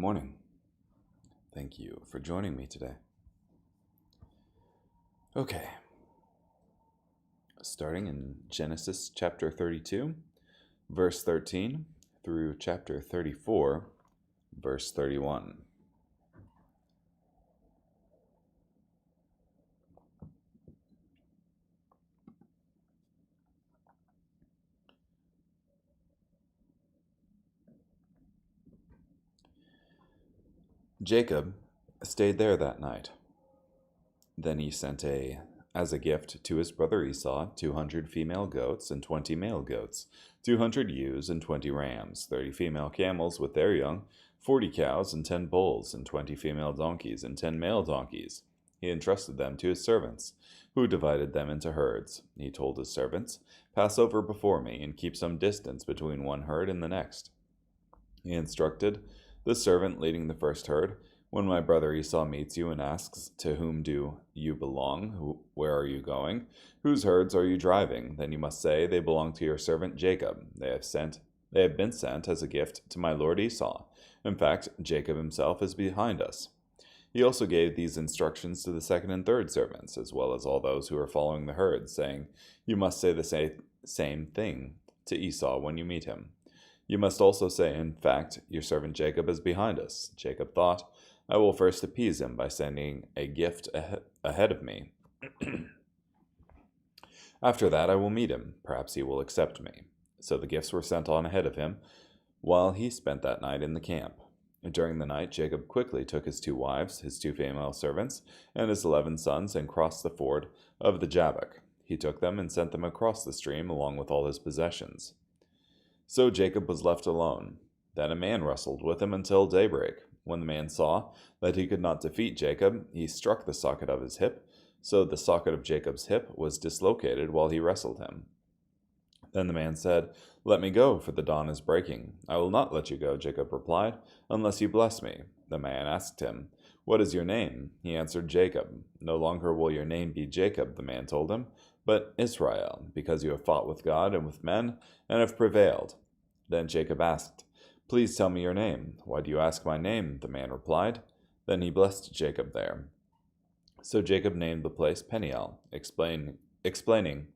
morning. Thank you for joining me today. Okay, starting in Genesis chapter 32, verse 13, through chapter 34, verse 31. Jacob stayed there that night. Then he sent as a gift to his brother Esau 200 female goats and 20 male goats, 200 ewes and 20 rams, 30 female camels with their young, 40 cows and 10 bulls, and 20 female donkeys and 10 male donkeys. He entrusted them to his servants, who divided them into herds. He told his servants, "Pass over before me and keep some distance between one herd and the next." He instructed the servant leading the first herd, "When my brother Esau meets you and asks, 'To whom do you belong? Where are you going? Whose herds are you driving?' then you must say, 'They belong to your servant Jacob. They have been sent as a gift to my lord Esau. In fact, Jacob himself is behind us." He also gave these instructions to the second and third servants, as well as all those who are following the herd, saying, "You must say the same thing to Esau when you meet him. You must also say, 'In fact, your servant Jacob is behind us.'" Jacob thought, "I will first appease him by sending a gift ahead of me. After that, I will meet him. Perhaps he will accept me." So the gifts were sent on ahead of him, while he spent that night in the camp. During the night, Jacob quickly took his 2 wives, his 2 female servants, and his 11 sons, and crossed the ford of the Jabbok. He took them and sent them across the stream along with all his possessions. So Jacob was left alone. Then a man wrestled with him until daybreak. When the man saw that he could not defeat Jacob, he struck the socket of his hip. So the socket of Jacob's hip was dislocated while he wrestled him. Then the man said, "Let me go, for the dawn is breaking." "I will not let you go," Jacob replied, "unless you bless me." The man asked him, "What is your name?" He answered, "Jacob." "No longer will your name be Jacob," the man told him, "but Israel, because you have fought with God and with men, and have prevailed." Then Jacob asked, "Please tell me your name." "Why do you ask my name?" the man replied. Then he blessed Jacob there. So Jacob named the place Peniel, explaining,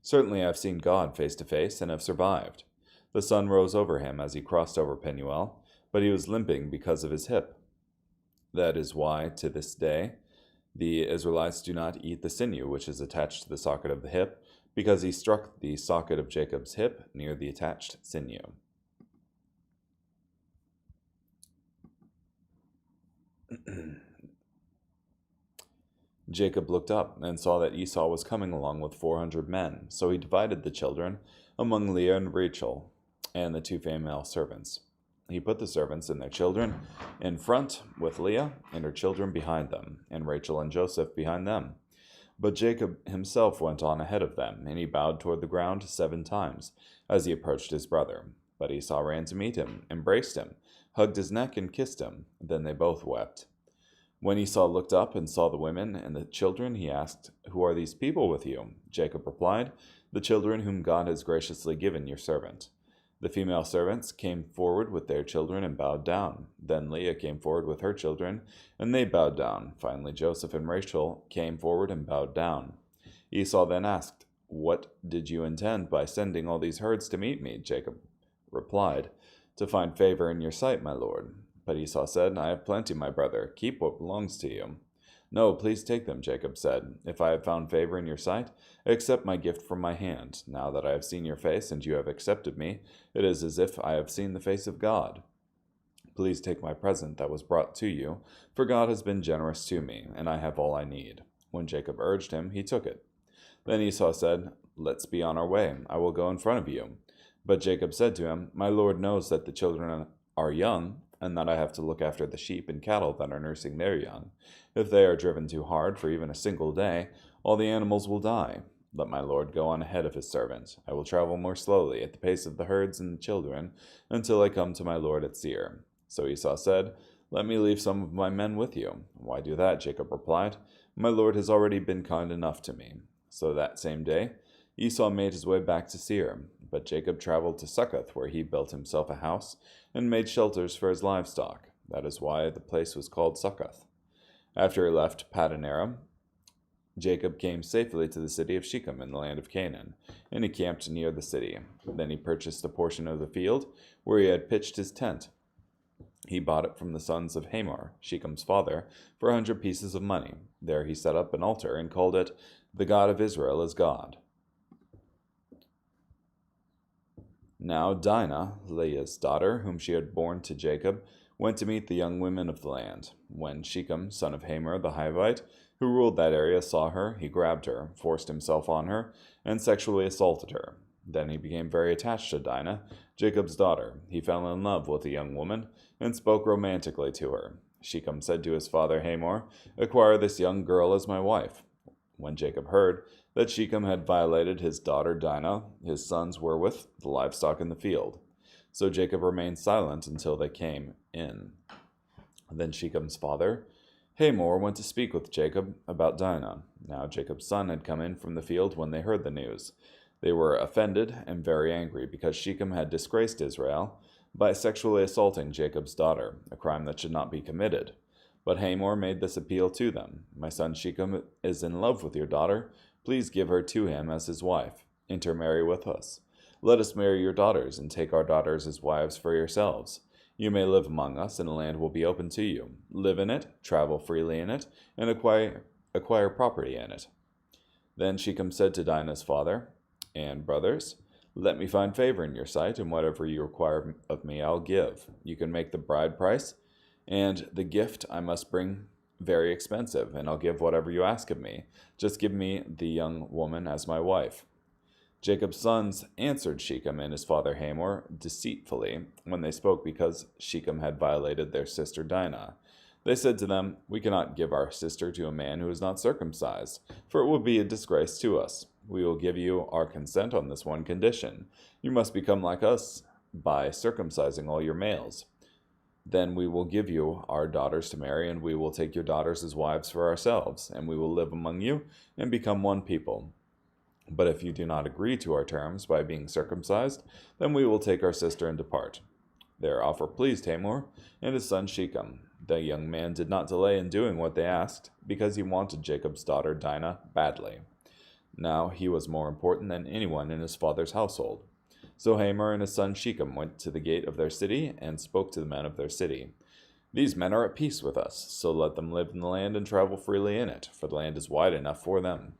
"Certainly I have seen God face to face and have survived." The sun rose over him as he crossed over Peniel, but he was limping because of his hip. That is why, to this day, the Israelites do not eat the sinew which is attached to the socket of the hip, because he struck the socket of Jacob's hip near the attached sinew. Jacob looked up and saw that Esau was coming along with 400 men, so he divided the children among Leah and Rachel and the 2 female servants. He put the servants and their children in front, with Leah and her children behind them, and Rachel and Joseph behind them. But Jacob himself went on ahead of them, and he bowed toward the ground 7 times as he approached his brother. But Esau ran to meet him, embraced him, hugged his neck, and kissed him. Then they both wept. When Esau looked up and saw the women and the children, he asked, "Who are these people with you?" Jacob replied, "The children whom God has graciously given your servant." The female servants came forward with their children and bowed down. Then Leah came forward with her children, and they bowed down. Finally, Joseph and Rachel came forward and bowed down. Esau then asked, "What did you intend by sending all these herds to meet me?" Jacob replied, "To find favor in your sight, my lord." But Esau said, "I have plenty, my brother. Keep what belongs to you." "No, please take them," Jacob said. "If I have found favor in your sight, accept my gift from my hand. Now that I have seen your face and you have accepted me, it is as if I have seen the face of God. Please take my present that was brought to you, for God has been generous to me, and I have all I need." When Jacob urged him, he took it. Then Esau said, "Let's be on our way. I will go in front of you." But Jacob said to him, "My lord knows that the children are young, and that I have to look after the sheep and cattle that are nursing their young. If they are driven too hard for even a single day, all the animals will die. Let my lord go on ahead of his servant. I will travel more slowly, at the pace of the herds and the children, until I come to my lord at Seir." So Esau said, "Let me leave some of my men with you." "Why do that?" Jacob replied. "My lord has already been kind enough to me." So that same day, Esau made his way back to Seir, but Jacob traveled to Succoth, where he built himself a house and made shelters for his livestock. That is why the place was called Succoth. After he left Paddan Aram, Jacob came safely to the city of Shechem in the land of Canaan, and he camped near the city. Then he purchased a portion of the field where he had pitched his tent. He bought it from the sons of Hamor, Shechem's father, for 100 pieces of money. There he set up an altar and called it, "The God of Israel is God." Now Dinah, Leah's daughter, whom she had borne to Jacob, went to meet the young women of the land. When Shechem, son of Hamor the Hivite, who ruled that area, saw her, he grabbed her, forced himself on her, and sexually assaulted her. Then he became very attached to Dinah, Jacob's daughter. He fell in love with the young woman and spoke romantically to her. Shechem said to his father Hamor, "Acquire this young girl as my wife." When Jacob heard that Shechem had violated his daughter Dinah, his sons were with the livestock in the field. So Jacob remained silent until they came in. Then Shechem's father Hamor went to speak with Jacob about Dinah. Now Jacob's son had come in from the field when they heard the news. They were offended and very angry because Shechem had disgraced Israel by sexually assaulting Jacob's daughter, a crime that should not be committed. But Hamor made this appeal to them: "My son Shechem is in love with your daughter. Please give her to him as his wife. Intermarry with us. Let us marry your daughters and take our daughters as wives for yourselves. You may live among us, and the land will be open to you. Live in it, travel freely in it, and acquire property in it." Then Shechem said to Dinah's father and brothers, "Let me find favor in your sight, and whatever you require of me I'll give. You can make the bride price, and the gift I must bring very expensive, and I'll give whatever you ask of me. Just give me the young woman as my wife." Jacob's sons answered Shechem and his father Hamor deceitfully when they spoke because Shechem had violated their sister Dinah. They said to them, "We cannot give our sister to a man who is not circumcised, for it would be a disgrace to us. We will give you our consent on this one condition: you must become like us by circumcising all your males. Then we will give you our daughters to marry, and we will take your daughters as wives for ourselves, and we will live among you and become one people. But if you do not agree to our terms by being circumcised, then we will take our sister and depart." Their offer pleased Hamor and his son Shechem. The young man did not delay in doing what they asked, because he wanted Jacob's daughter Dinah badly. Now he was more important than anyone in his father's household. So Hamor and his son Shechem went to the gate of their city and spoke to the men of their city. "These men are at peace with us, so let them live in the land and travel freely in it, for the land is wide enough for them.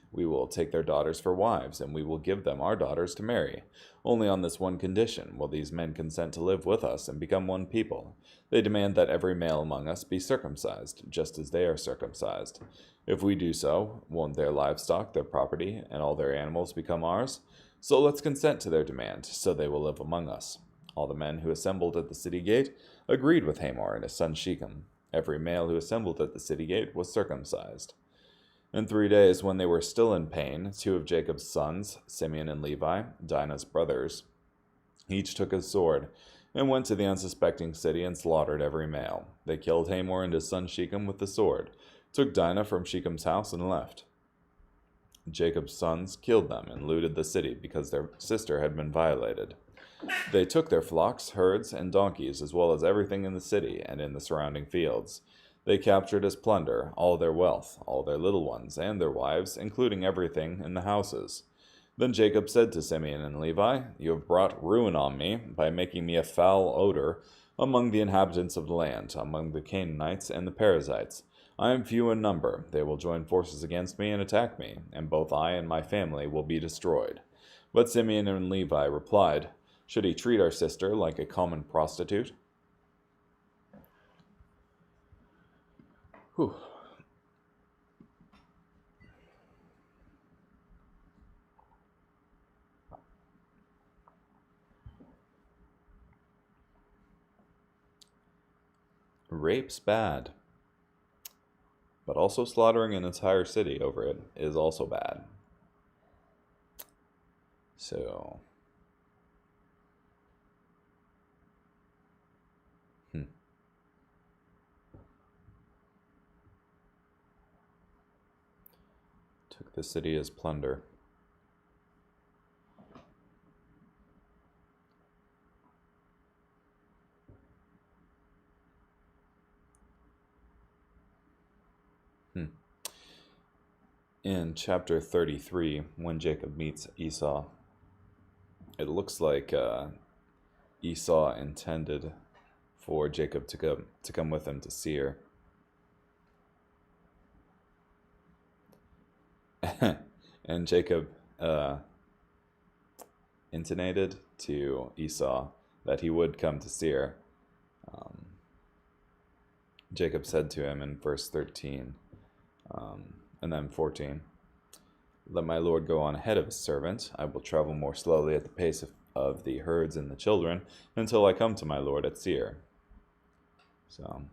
We will take their daughters for wives, and we will give them our daughters to marry. Only on this one condition will these men consent to live with us and become one people. They demand that every male among us be circumcised, just as they are circumcised. If we do so, won't their livestock, their property, and all their animals become ours? So let's consent to their demand, so they will live among us." All the men who assembled at the city gate agreed with Hamor and his son Shechem. Every male who assembled at the city gate was circumcised. In 3 days, when they were still in pain, 2 of Jacob's sons, Simeon and Levi, Dinah's brothers, each took a sword and went to the unsuspecting city and slaughtered every male. They killed Hamor and his son Shechem with the sword, took Dinah from Shechem's house, and left. Jacob's sons killed them and looted the city because their sister had been violated. They took their flocks, herds, and donkeys, as well as everything in the city and in the surrounding fields. They captured as plunder all their wealth, all their little ones, and their wives, including everything in the houses. Then Jacob said to Simeon and Levi, "You have brought ruin on me by making me a foul odor among the inhabitants of the land, among the Canaanites and the Perizzites. I am few in number. They will join forces against me and attack me, and both I and my family will be destroyed." But Simeon and Levi replied, "Should he treat our sister like a common prostitute?" Whew. Rape's bad, but also slaughtering an entire city over it is also bad. So, took the city as plunder. In chapter 33, when Jacob meets Esau, it looks like Esau intended for Jacob to come with him to Seir. And Jacob intimated to Esau that he would come to Seir. Jacob said to him in verse 13 and then 14, "Let my Lord go on ahead of his servant. I will travel more slowly at the pace of the herds and the children until I come to my Lord at Seir." So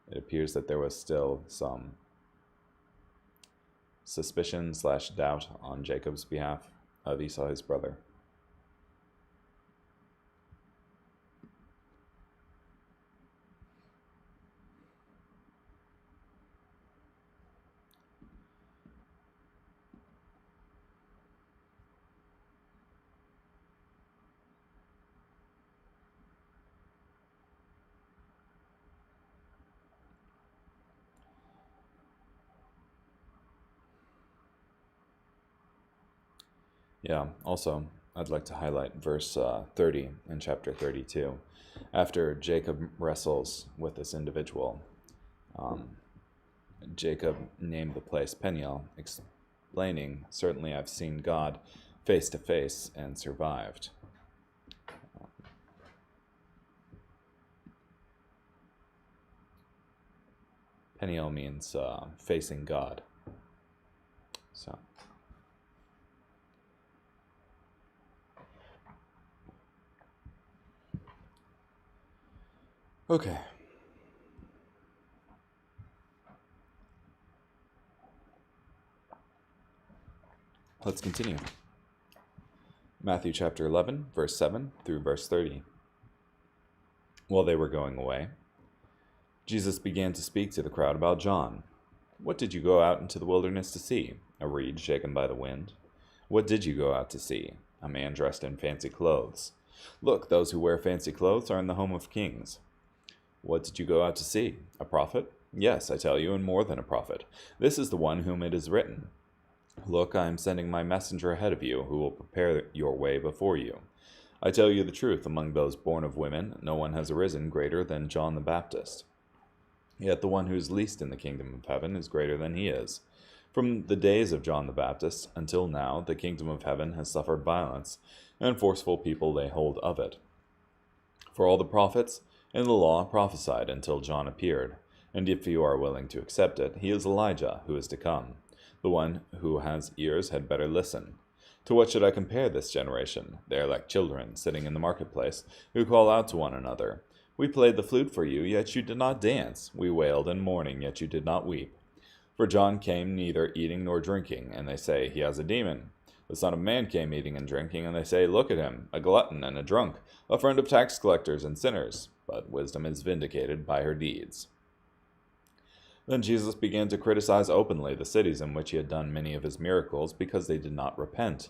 it appears that there was still some suspicion/doubt on Jacob's behalf of Esau, his brother. Yeah, also, I'd like to highlight verse 30 in chapter 32. After Jacob wrestles with this individual, Jacob named the place Peniel, explaining, "Certainly I've seen God face to face and survived." Peniel means facing God. So. Okay. Let's continue. Matthew chapter 11, verse 7 through verse 30. While they were going away, Jesus began to speak to the crowd about John. "What did you go out into the wilderness to see? A reed shaken by the wind? What did you go out to see? A man dressed in fancy clothes? Look, those who wear fancy clothes are in the home of kings. What did you go out to see? A prophet? Yes, I tell you, and more than a prophet. This is the one whom it is written, 'Look, I am sending my messenger ahead of you, who will prepare your way before you.' I tell you the truth, among those born of women, no one has arisen greater than John the Baptist. Yet the one who is least in the kingdom of heaven is greater than he is. From the days of John the Baptist until now, the kingdom of heaven has suffered violence, and forceful people lay hold of it. For all the prophets and the law prophesied until John appeared, and if you are willing to accept it, he is Elijah who is to come. The one who has ears had better listen. To what should I compare this generation? They are like children sitting in the marketplace, who call out to one another, 'We played the flute for you, yet you did not dance. We wailed in mourning, yet you did not weep.' For John came neither eating nor drinking, and they say, 'He has a demon.' The Son of Man came eating and drinking, and they say, 'Look at him, a glutton and a drunk, a friend of tax collectors and sinners.' But wisdom is vindicated by her deeds." Then Jesus began to criticize openly the cities in which he had done many of his miracles, because they did not repent.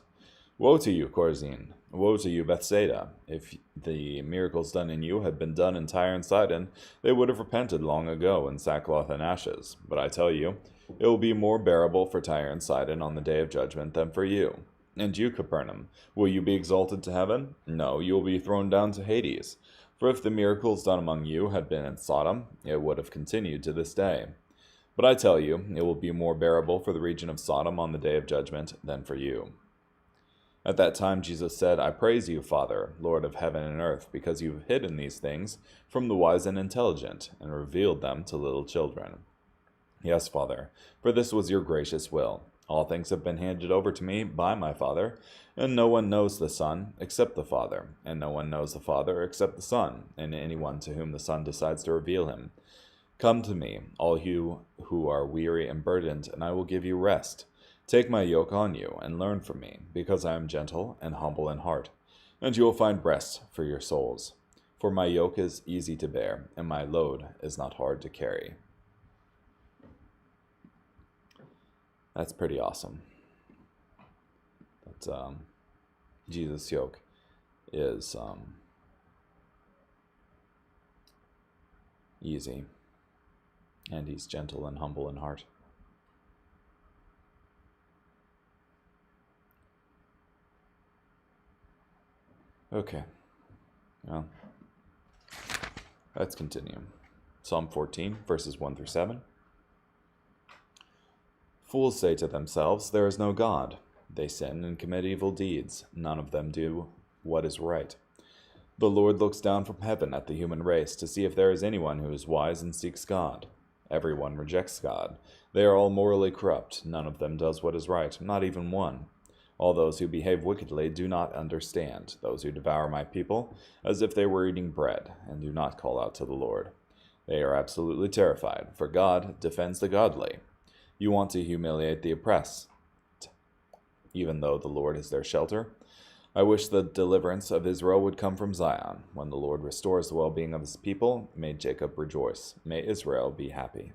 "Woe to you, Chorazin! Woe to you, Bethsaida! If the miracles done in you had been done in Tyre and Sidon, they would have repented long ago in sackcloth and ashes. But I tell you, it will be more bearable for Tyre and Sidon on the day of judgment than for you. And you, Capernaum, will you be exalted to heaven? No, you will be thrown down to Hades. For if the miracles done among you had been in Sodom, it would have continued to this day. But I tell you, it will be more bearable for the region of Sodom on the day of judgment than for you." At that time Jesus said, "I praise you, Father, Lord of heaven and earth, because you have hidden these things from the wise and intelligent, and revealed them to little children. Yes, Father, for this was your gracious will. All things have been handed over to me by my Father, and no one knows the Son except the Father, and no one knows the Father except the Son, and anyone to whom the Son decides to reveal him. Come to me, all you who are weary and burdened, and I will give you rest. Take my yoke on you, and learn from me, because I am gentle and humble in heart, and you will find rest for your souls. For my yoke is easy to bear, and my load is not hard to carry." That's pretty awesome. That Jesus' yoke is easy, and he's gentle and humble in heart. Okay. Well, let's continue. Psalm 14, verses 1 through 7. Fools say to themselves, "There is no God." They sin and commit evil deeds. None of them do what is right. The Lord looks down from heaven at the human race to see if there is anyone who is wise and seeks God. Everyone rejects God. They are all morally corrupt. None of them does what is right, not even one. All those who behave wickedly do not understand, those who devour my people as if they were eating bread, and do not call out to the Lord. They are absolutely terrified, for God defends the godly. You want to humiliate the oppressed, even though the Lord is their shelter. I wish the deliverance of Israel would come from Zion. When the Lord restores the well-being of his people, may Jacob rejoice. May Israel be happy.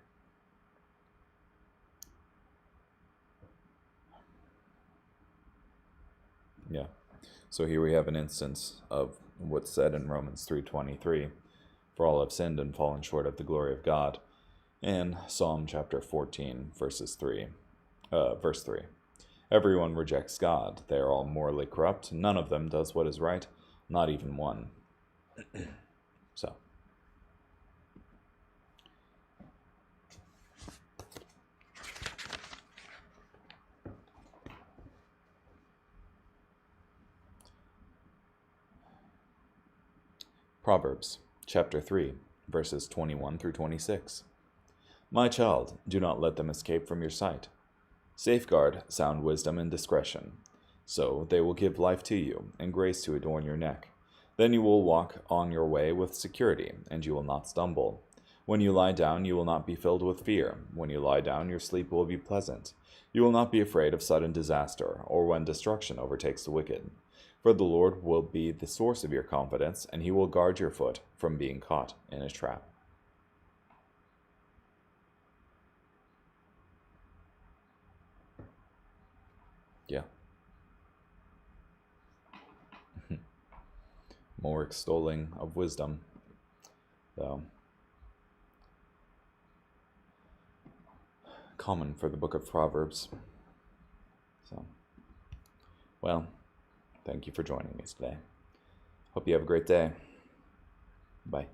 Yeah. So here we have an instance of what's said in Romans 3:23, "For all have sinned and fallen short of the glory of God," and Psalm chapter 14, verse 3. Everyone rejects God. They are all morally corrupt. None of them does what is right, not even one. So, Proverbs chapter 3, verses 21 through 26. My child, do not let them escape from your sight. Safeguard sound wisdom and discretion. So they will give life to you, and grace to adorn your neck. Then you will walk on your way with security, and you will not stumble. When you lie down, you will not be filled with fear. When you lie down, your sleep will be pleasant. You will not be afraid of sudden disaster, or when destruction overtakes the wicked. For the Lord will be the source of your confidence, and he will guard your foot from being caught in a trap. Yeah. More extolling of wisdom, though. Common for the book of Proverbs. So, well, thank you for joining me today. Hope you have a great day. Bye.